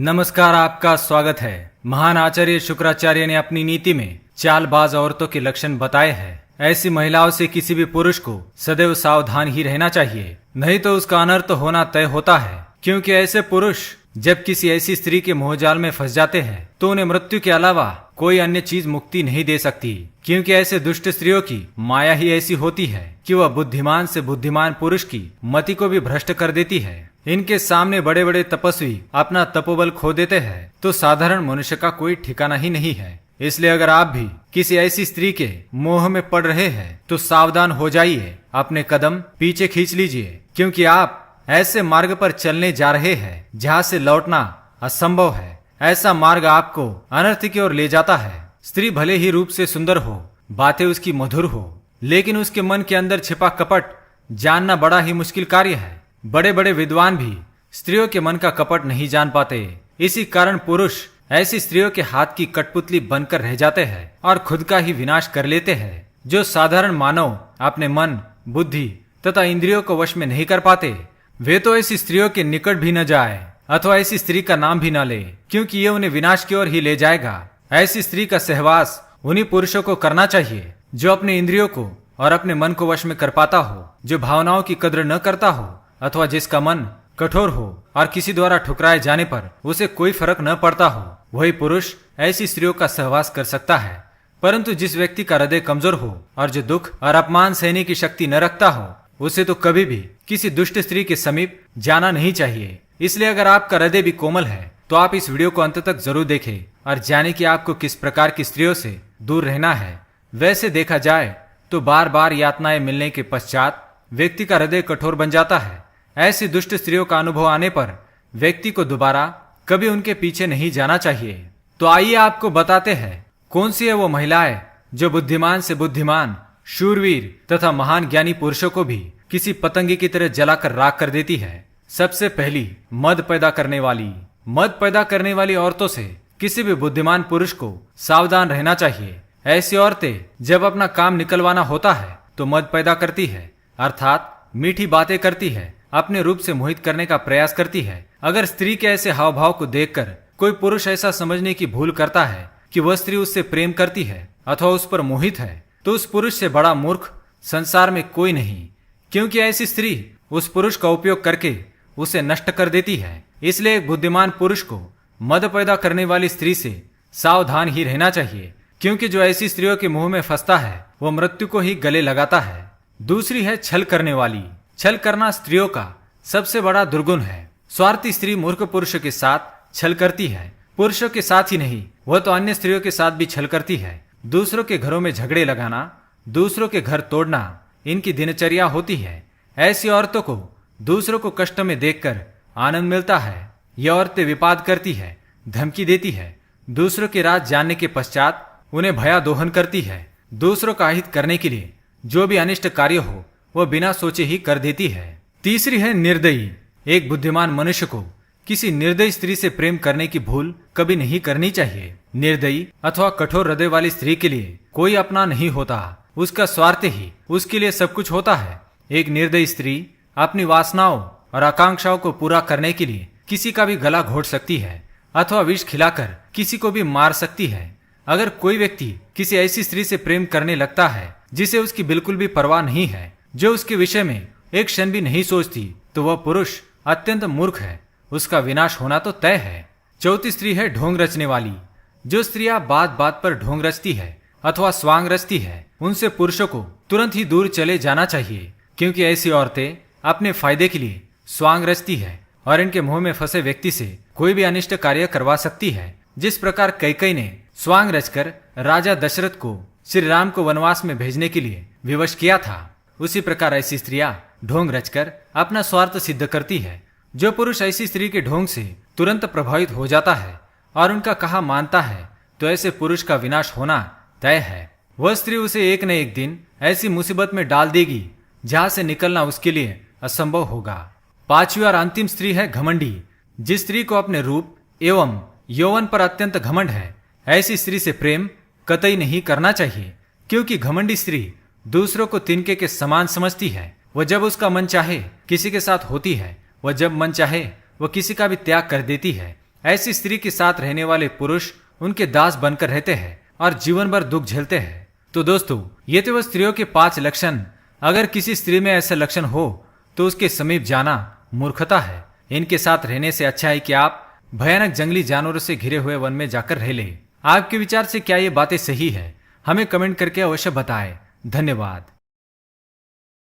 नमस्कार, आपका स्वागत है। महान आचार्य शुक्राचार्य ने अपनी नीति में चालबाज औरतों के लक्षण बताए हैं। ऐसी महिलाओं से किसी भी पुरुष को सदैव सावधान ही रहना चाहिए, नहीं तो उसका अनर्थ होना तय होता है। क्योंकि ऐसे पुरुष जब किसी ऐसी स्त्री के मोहजाल में फंस जाते हैं तो उन्हें मृत्यु के अलावा कोई अन्य चीज मुक्ति नहीं दे सकती। क्योंकि ऐसे दुष्ट स्त्रियों की माया ही ऐसी होती है कि वह बुद्धिमान से बुद्धिमान पुरुष की मति को भी भ्रष्ट कर देती है। इनके सामने बड़े बड़े तपस्वी अपना तपोबल खो देते हैं तो साधारण मनुष्य का कोई ठिकाना ही नहीं है। इसलिए अगर आप भी किसी ऐसी स्त्री के मोह में पड़ रहे हैं तो सावधान हो जाइए, अपने कदम पीछे खींच लीजिए। क्योंकि आप ऐसे मार्ग पर चलने जा रहे हैं जहाँ से लौटना असंभव है। ऐसा मार्ग आपको अनर्थ की ओर ले जाता है। स्त्री भले ही रूप से सुंदर हो, बातें उसकी मधुर हो, लेकिन उसके मन के अंदर छिपा कपट जानना बड़ा ही मुश्किल कार्य है। बड़े बड़े विद्वान भी स्त्रियों के मन का कपट नहीं जान पाते। इसी कारण पुरुष ऐसी स्त्रियों के हाथ की कठपुतली बनकर रह जाते हैं और खुद का ही विनाश कर लेते हैं। जो साधारण मानव अपने मन, बुद्धि तथा इंद्रियों को वश में नहीं कर पाते, वे तो ऐसी स्त्रियों के निकट भी न जाए अथवा ऐसी स्त्री का नाम भी न ले, क्योंकि ये उन्हें विनाश की ओर ही ले जाएगा। ऐसी स्त्री का सहवास उन्हीं पुरुषों को करना चाहिए जो अपने इंद्रियों को और अपने मन को वश में कर पाता हो, जो भावनाओं की कद्र न करता हो अथवा जिसका मन कठोर हो और किसी द्वारा ठुकराए जाने पर उसे कोई फर्क न पड़ता हो, वही पुरुष ऐसी स्त्रियों का सहवास कर सकता है। परंतु जिस व्यक्ति का हृदय कमजोर हो और जो दुख और अपमान सहने की शक्ति न रखता हो, उसे तो कभी भी किसी दुष्ट स्त्री के समीप जाना नहीं चाहिए। इसलिए अगर आपका हृदय भी कोमल है तो आप इस वीडियो को अंत तक जरूर देखें और जाने कि आपको किस प्रकार की स्त्रियों से दूर रहना है। वैसे देखा जाए तो बार बार यातनाएं मिलने के पश्चात व्यक्ति का हृदय कठोर बन जाता है। ऐसी दुष्ट स्त्रियों का अनुभव आने पर व्यक्ति को दोबारा कभी उनके पीछे नहीं जाना चाहिए। तो आइए आपको बताते हैं कौन सी है वो महिलाएं जो बुद्धिमान से बुद्धिमान, शूरवीर तथा महान ज्ञानी पुरुषों को भी किसी पतंगे की तरह जलाकर राख कर देती है। सबसे पहली, मद पैदा करने वाली। मद पैदा करने वाली औरतों से किसी भी बुद्धिमान पुरुष को सावधान रहना चाहिए। ऐसी औरतें जब अपना काम निकलवाना होता है तो मद पैदा करती है, अर्थात मीठी बातें करती है, अपने रूप से मोहित करने का प्रयास करती है। अगर स्त्री के ऐसे हाव भाव को देखकर कोई पुरुष ऐसा समझने की भूल करता है कि वह स्त्री उससे प्रेम करती है अथवा उस पर मोहित है, तो उस पुरुष से बड़ा मूर्ख संसार में कोई नहीं। क्योंकि ऐसी स्त्री उस पुरुष का उपयोग करके उसे नष्ट कर देती है। इसलिए एक बुद्धिमान पुरुष को मद पैदा करने वाली स्त्री से सावधान ही रहना चाहिए। क्योंकि जो ऐसी स्त्रियों के मुंह में फंसता है वो मृत्यु को ही गले लगाता है। दूसरी है छल करने वाली। छल करना स्त्रियों का सबसे बड़ा दुर्गुण है। स्वार्थी स्त्री मूर्ख पुरुष के साथ छल करती है। पुरुषों के साथ ही नहीं, वह तो अन्य स्त्रियों के साथ भी छल करती है। दूसरों के घरों में झगड़े लगाना, दूसरों के घर तोड़ना इनकी दिनचर्या होती है। ऐसी औरतों को दूसरों को कष्ट में देखकर आनंद मिलता है। यह औरतें विपाद करती है, धमकी देती है, दूसरों के राज जानने के पश्चात उन्हें भयादोहन करती है। दूसरों का हित करने के लिए जो भी अनिष्ट कार्य हो वह बिना सोचे ही कर देती है। तीसरी है निर्दयी। एक बुद्धिमान मनुष्य को किसी निर्दयी स्त्री से प्रेम करने की भूल कभी नहीं करनी चाहिए। निर्दयी अथवा कठोर हृदय वाली स्त्री के लिए कोई अपना नहीं होता, उसका स्वार्थ ही उसके लिए सब कुछ होता है। एक निर्दयी स्त्री अपनी वासनाओं और आकांक्षाओं को पूरा करने के लिए किसी का भी गला घोट सकती है अथवा विष खिलाकर किसी को भी मार सकती है। अगर कोई व्यक्ति किसी ऐसी स्त्री से प्रेम करने लगता है जिसे उसकी बिल्कुल भी परवाह नहीं है, जो उसके विषय में एक क्षण भी नहीं सोचती, तो वह पुरुष अत्यंत मूर्ख है। उसका विनाश होना तो तय है। चौथी स्त्री है ढोंग रचने वाली। जो स्त्रियां बात बात पर ढोंग रचती है अथवा स्वांग रचती है, उनसे पुरुषों को तुरंत ही दूर चले जाना चाहिए। क्योंकि ऐसी औरतें अपने फायदे के लिए स्वांग रचती है और इनके मुंह में फंसे व्यक्ति से कोई भी अनिष्ट कार्य करवा सकती है। जिस प्रकार कैकेयी ने स्वांग रचकर राजा दशरथ को श्री राम को वनवास में भेजने के लिए विवश किया था, उसी प्रकार ऐसी स्त्रियां ढोंग रचकर अपना स्वार्थ सिद्ध करती है। जो पुरुष ऐसी स्त्री के ढोंग से तुरंत प्रभावित हो जाता है और उनका कहा मानता है, तो ऐसे पुरुष का विनाश होना तय है। वह स्त्री उसे एक न एक दिन ऐसी मुसीबत में डाल देगी जहां से निकलना उसके लिए असंभव होगा। पांचवी और अंतिम स्त्री है घमंडी। जिस स्त्री को अपने रूप एवं यौवन पर अत्यंत घमंड है, ऐसी स्त्री से प्रेम कतई नहीं करना चाहिए। क्योंकि घमंडी स्त्री दूसरों को तिनके के समान समझती है। वह जब उसका मन चाहे किसी के साथ होती है, वह जब मन चाहे वह किसी का भी त्याग कर देती है। ऐसी स्त्री के साथ रहने वाले पुरुष उनके दास बनकर रहते हैं और जीवन भर दुख झेलते हैं। तो दोस्तों, ये थे वो स्त्रियों के 5 लक्षण। अगर किसी स्त्री में ऐसे लक्षण हो तो उसके समीप जाना मूर्खता है। इनके साथ रहने से अच्छा है कि आप भयानक जंगली जानवरों से घिरे हुए वन में जाकर रह ले। आपके विचार से क्या ये बातें सही है? हमें कमेंट करके अवश्य बताएं। धन्यवाद।